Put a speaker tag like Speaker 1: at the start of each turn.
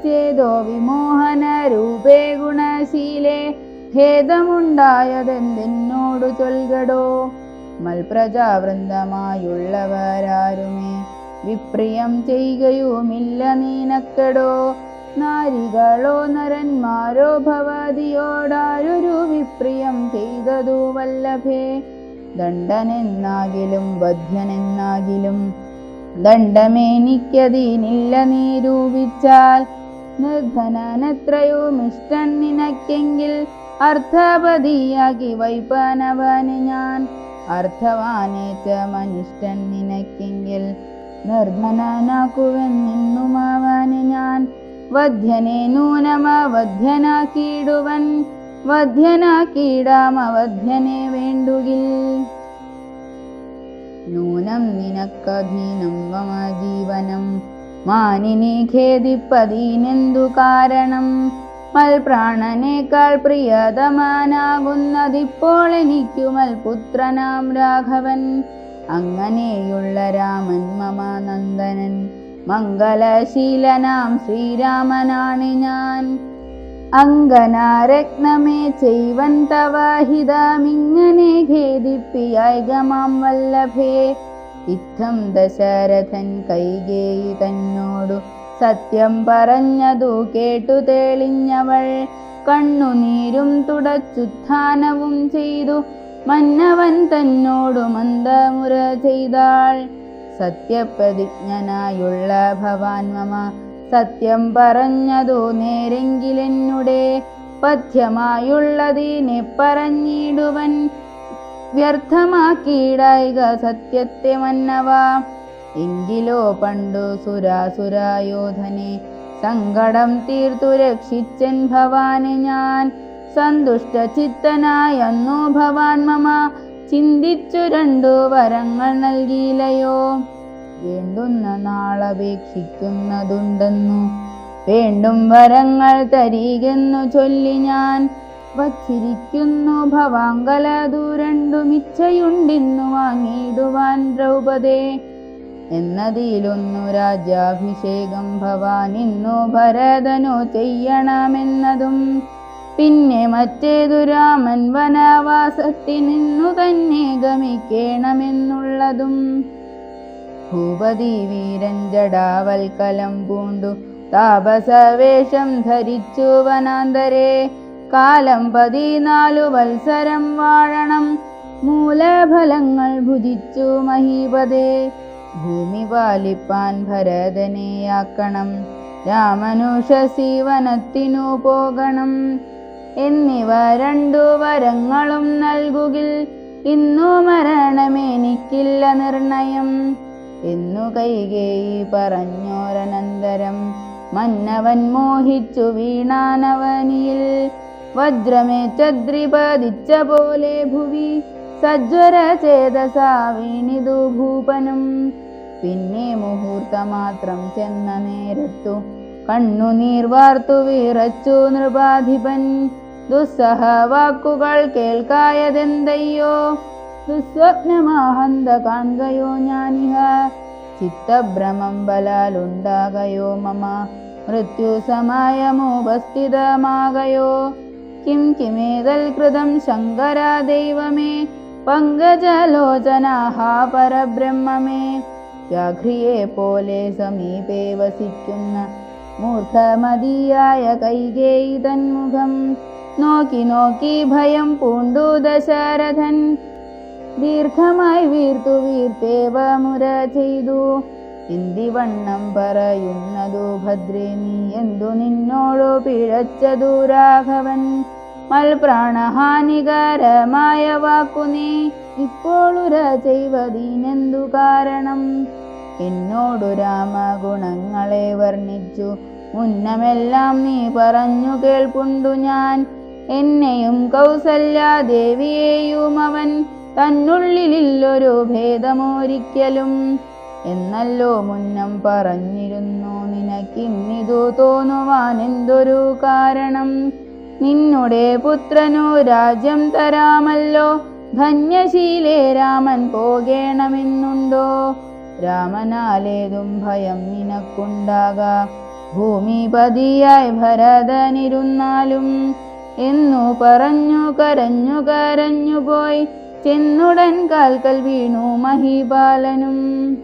Speaker 1: ചേതോ വിമോഹന രൂപേ ഗുണശീലേ ഭേദമുണ്ടായതെന്തെന്നോടു ചൊൽകടോ. മൽപ്രജാവൃന്ദമായുള്ളവരാരുമേ വിപ്രിയം ചെയ്യുകയുമില്ല നീനക്കടോ. നാരികളോ നരന്മാരോ ഭവതിയോടാരൊരു വിപ്രിയം ചെയ്തതു വല്ലഭേ. ദണ്ഡനെന്നാകിലും വധ്യനെന്നാകിലും ദണ്ഡമേനിക്കതിനില്ല നിരൂപിച്ചാൽ. നിർധനനെത്രയുമിഷ്ടൻ നിനക്കെങ്കിൽ അർത്ഥപതിയാക്കി വൈപ്പനവന് ഞാൻ. അർത്ഥവാനേറ്റമനിഷ്ടൻ നിനക്കെങ്കിൽ നിർധനനാക്കുവൻ നിന്നുമവന് ഞാൻ. വധ്യനെ നൂനമവധ്യനാക്കിയിടുവൻ വധ്യനാക്കിയിടാമവധ്യനെ വേണ്ടുകിൽ. നൂനം നിനക്കധീനം മമ ജീവനം മാനിനി ഖേദിപ്പതീനെന്തു കാരണം. മൽപ്രാണനേക്കാൾ പ്രിയതമാനാകുന്നതിപ്പോൾ എനിക്കു മൽപുത്രനാം രാഘവൻ. അങ്ങനെയുള്ള രാമൻ മമ നന്ദനൻ മംഗളശീലനാം ശ്രീരാമനാണ് ഞാൻ. അങ്കനാരത്നമേ ചെയ്വൻ തവ ഹിതമിങ്ങനെ ഖേദിപ്പിയായികമാം വല്ലഭേ. ഇത്തം ദശരഥൻ കൈകേയി തന്നോടു സത്യം പറഞ്ഞതു കേട്ടു തെളിഞ്ഞവൾ. കണ്ണുനീരും തുടച്ചുത്ഥാനവും ചെയ്തു മന്നവൻ തന്നോടു മന്ദമുര ചെയ്താൾ. സത്യപ്രതിജ്ഞനായുള്ള ഭവാൻ മമ സത്യം പറഞ്ഞതു നേരെങ്കിലെന്നുടെ പഥ്യമായുള്ളതിനെ പറഞ്ഞിടുവൻ വ്യർത്ഥമാക്കിയിടായിക സത്യത്തെ മന്നവ. എങ്കിലോ പണ്ടു സുരാസുരായോധനെ സങ്കടം തീർത്തു രക്ഷിച്ചൻ ഭവാന് ഞാൻ. സന്തുഷ്ട ചിത്തനായെന്നു ഭവാൻ മമ ചിന്തിച്ചു രണ്ടു വരങ്ങൾ നൽകിയില്ലയോ. വേണ്ടുന്ന നാളപേക്ഷിക്കുന്നതുണ്ടെന്നു വേണ്ടും വരങ്ങൾ തരികെന്നു ചൊല്ലി ഞാൻ. വച്ചിരിക്കുന്നു ഭവാങ്കലതു രണ്ടുമിച്ഛയുണ്ടിന്നു വാങ്ങിയിടുവാൻ ദ്രൗപദേ. എന്നതിലൊന്നു രാജ്യാഭിഷേകം ഭവാൻ ഇന്നു ഭരതനു ചെയ്യണമെന്നതും പിന്നെ മറ്റേതു രാമൻ വനവാസത്തിനിന്നു തന്നെ ഗമിക്കേണമെന്നുള്ളതും. ഭൂപതി വീരൻ ജടാവൽക്കലം പൂണ്ടു താപസവേഷം ധരിച്ചു വനാന്തരെ. കാലം 14 വത്സരം വാഴണം മൂലഫലങ്ങൾ ഭുജിച്ചു മഹീപതേ. ഭൂമി പാലിപ്പാൻ ഭരതനെയാക്കണം രാമനുഷസി വനത്തിനു പോകണം. എന്നിവ രണ്ടു വരങ്ങളും നൽകുകിൽ ഇന്നു മരണമെനിക്കില്ല നിർണയം എന്നു കൈകേയി പറഞ്ഞോരനന്തരം മന്നവൻ മോഹിച്ചു വീണാനവനിയിൽ. വജ്രമേറ്റദ്രിപതിച്ച പോലെ ഭുവി സജ്വര ചേതസാ വീണിതു ഭൂപനും. പിന്നെ മുഹൂർത്തമാത്രം ചെന്ന നേരത്തു കണ്ണുനീർ വാർത്തു വിറച്ചു നൃപാധിപൻ. ദുസ്സഹ വാക്കുകൾ കേൾക്കായതെന്തയ്യോ ദുസ്വപ്നമാഹന്ത കാൺകയോ ഞാനിഹ. ചിത്തഭ്രമം ബലാലുണ്ടാകയോ മമ മൃത്യു സമയമുപസ്ഥിതമാകയോ. കിം കിമേതൽ കൃതം ശങ്കര ദൈവമേ പങ്കജലോചനാഹ പരബ്രഹ്മമേ. വ്യാഘ്രിയെ പോലെ സമീപേ വസിക്കുന്ന മൂർഖമതിയായ കൈകേയി തന്മുഖം നോക്കി നോക്കി ഭയം പൂണ്ടു ദശരഥൻ. ദീർഘമായി വീർത്തു വീർത്തേവ മുര ചെയ്തു. എന്തിവണ്ണം പറയുന്നതു ഭദ്രേ നീ എന്തു നിന്നോടു പിഴച്ചതു രാഘവൻ. മൽപ്രാണഹാനികരമായ വാക്കു നീ ഇപ്പോളുര ചെയ്വതിനെന്തു കാരണം. എന്നോടു രാമഗുണങ്ങളെ വർണ്ണിച്ചു മുന്നമെല്ലാം നീ പറഞ്ഞു കേൾപ്പുണ്ടു ഞാൻ. എന്നെയും കൗസല്യാദേവിയെയും അവൻ തന്നുള്ളിലൊരു ഭേദമൊരിക്കലും എന്നല്ലോ മുന്നം പറഞ്ഞിരുന്നു. നിനക്കിന്നിതു തോന്നുവാൻ എന്തൊരു കാരണം. നിന്നുടെ പുത്രനു രാജ്യം തരാമല്ലോ ധന്യശീലേ രാമൻ പോകേണമെന്നുണ്ടോ. രാമനാലേതും ഭയം നിനക്കുണ്ടാകാം ഭൂമിപതിയായി ഭരതനിരുന്നാലും എന്നു പറഞ്ഞു കരഞ്ഞു കരഞ്ഞുപോയി ചെന്നുടൻ കാൽക്കൽ വീണു മഹീപാലനും.